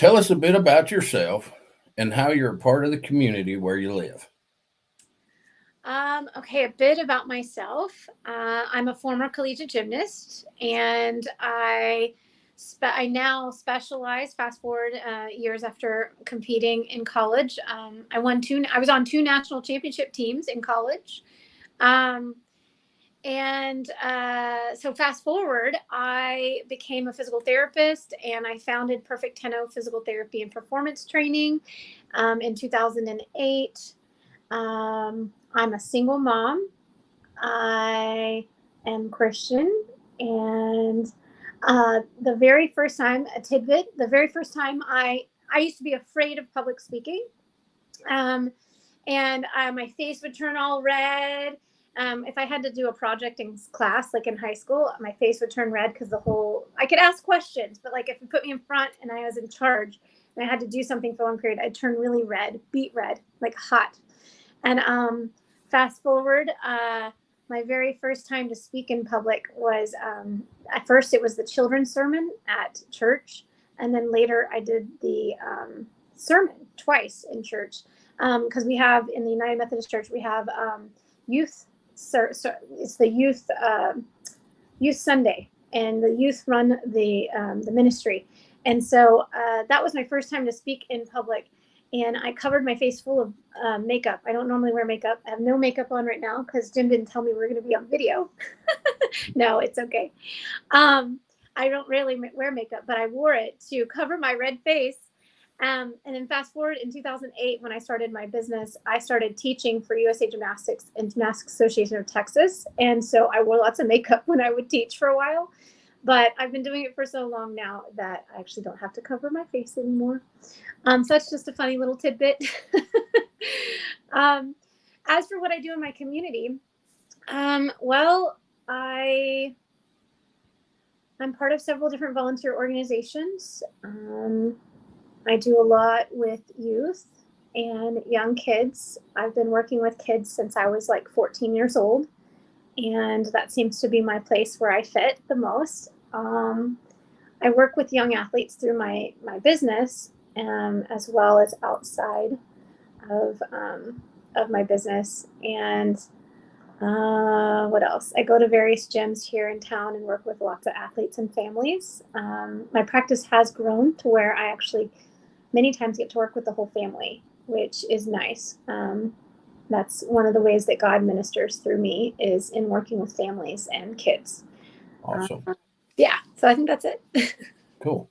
Tell us a bit about yourself and how you're a part of the community where you live. Okay, a bit about myself. I'm a former collegiate gymnast, and I now specialize. Fast forward years after competing in college, I won two. I was on two national championship teams in college, um, and so fast forward, I became a physical therapist, and I founded Perfect Tenno Physical Therapy and Performance Training in 2008. I'm a single mom. I am Christian. And the very first time, a tidbit, the very first time I used to be afraid of public speaking. Um, and my face would turn all red. If I had to do a project in class, like in high school, my face would turn red because I could ask questions, but like if you put me in front and I was in charge and I had to do something for a long period, I'd turn really red, beet red, like hot. And fast forward, my very first time to speak in public was at first it was the children's sermon at church, and then later I did the sermon twice in church because we have in the United Methodist Church we have youth. It's the youth Sunday, and the youth run the ministry, and so that was my first time to speak in public. And I covered my face full of makeup. I don't normally wear makeup. I have no makeup on right now because Jim didn't tell me we are going to be on video. No, it's okay. I don't really wear makeup, but I wore it to cover my red face. And then fast forward in 2008, when I started my business, I started teaching for USA Gymnastics and Gymnastics Association of Texas. And so I wore lots of makeup when I would teach for a while. But I've been doing it for so long now that I actually don't have to cover my face anymore. So that's just a funny little tidbit. As for what I do in my community, well, I'm part of several different volunteer organizations. I do a lot with youth and young kids. I've been working with kids since I was like 14 years old, and that seems to be my place where I fit the most. I work with young athletes through my business, as well as outside of my business. And what else? I go to various gyms here in town and work with lots of athletes and families. My practice has grown to where I actually many times get to work with the whole family, which is nice. That's one of the ways that God ministers through me is in working with families and kids. Awesome. Yeah, so I think that's it. Cool.